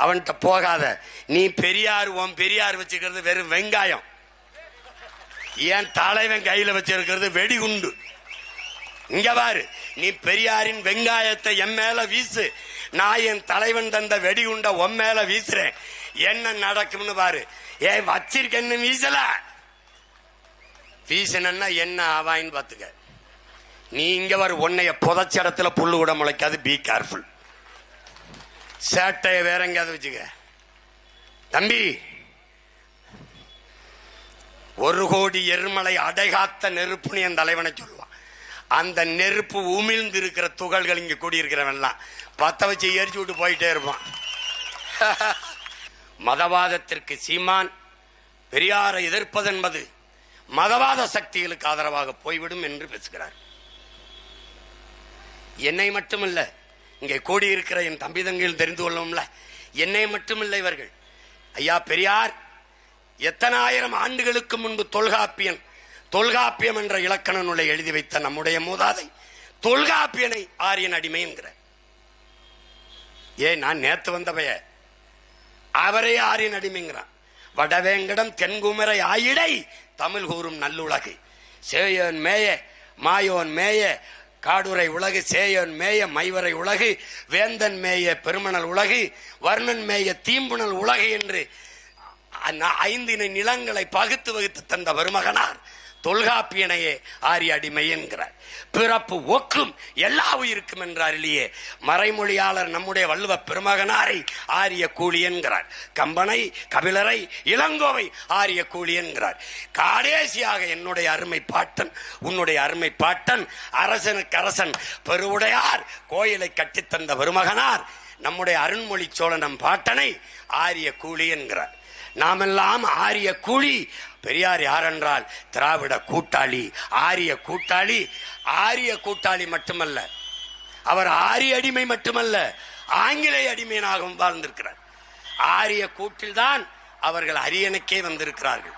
அவன்கிட்ட போகாத. நீ பெரியார், உன் பெரியார் வச்சுக்கிறது வெறும் வெங்காயம், ஏன் தலைவன் கையில வச்சிருக்கிறது வெடிகுண்டு. இங்க பாரு, நீ பெரியாரின் வெங்காயத்தை என் மேல வீசு, நான் என் தலைவன் தந்த வெடிகுண்ட உன் மேல வீசுறேன், என்ன நடக்கும்னு பாரு. ஏன் வச்சிருக்கன்னு வீசல, வீசனா என்ன ஆவாயின்னு பாத்துக்க. நீ இங்க வர, உன்னைய புதைச்ச இடத்துல புல்லு கூட முளைக்காது, பி கேர்ஃபுல். சேட்டைய வேற எங்கேயாவது வச்சுக்க தம்பி. 1 கோடி எருமலை அடைகாத்த நெருப்புன்னு என் தலைவனை சொல்லுவான். அந்த நெருப்பு உமிழ்ந்து இருக்கிற துகள்கள் இங்க கூடியிருக்கிறவன்லாம் பத்த வச்சு எரிச்சு விட்டு போயிட்டே இருப்பான். மதவாதத்திற்கு சீமான் பெரியாரை எதிர்ப்பது என்பது மதவாத சக்திகளுக்கு ஆதரவாக போய்விடும் என்று பேசுகிறார். என்னை மட்டுமல்ல, இங்கே கூடியிருக்கிற என் தம்பி தங்கையில் தெரிந்து கொள்ளும்ல, என்னை மட்டுமில்லை இவர்கள். ஐயா பெரியார் எத்தனை ஆயிரம் ஆண்டுகளுக்கு முன்பு தொல்காப்பியம் என்ற இலக்கண நூலை எழுதி வைத்த நம்முடைய மூதாதை தொல்காப்பியனை ஆரியன் அடிமை என்கிறார். நான் நேத்து வந்தவைய அவரே ஆரியன் அடிமைங்கிறான். வடவேங்கடம் தென்குமரை ஆயிடை தமிழ் கூறும் நல்லுலகு, சேயோன் மேய மாயோன் மேய காடுரை உலகு, சேயோன் மேய மைவரை உலகு, வேந்தன் மேய பெருமணல் உலகு, வர்ணன் மேய தீம்புணல் உலகு என்று 5 நிலங்களை பகுத்து வகுத்து தந்த வருமகனார் தொல்காப்பியனையே ஆரிய அடிமை என்கிறார். பிறப்பு ஒக்கும் எல்லா உயிருக்கும் என்றார் இல்லையே. மறைமொழியாளர் நம்முடைய வள்ளுவ பெருமகனாரை ஆரிய கூலி என்கிறார். கம்பனை, கபிலரை, இளங்கோவை ஆரிய கூலி என்கிறார். கடைசியாக என்னுடைய அருமை பாட்டன், உன்னுடைய அருமை பாட்டன், அரசனுக்கு அரசன் பெருவுடையார் கோயிலை கட்டித்தந்த வருமகனார் நம்முடைய அருண்மொழி சோழனம் பாட்டனை ஆரிய கூலி என்கிறார். நாமெல்லாம் ஆரிய கூலி. பெரியார் யார் என்றால் திராவிட கூட்டாளி, ஆரிய கூட்டாளி. ஆரிய கூட்டாளி மட்டுமல்ல, அவர் ஆரிய அடிமை மட்டுமல்ல, ஆங்கிலேய அடிமையாகவும் வாழ்ந்திருக்கிறார். ஆரிய கூட்டில்தான் அவர்கள் அரியணைக்கே வந்திருக்கிறார்கள்.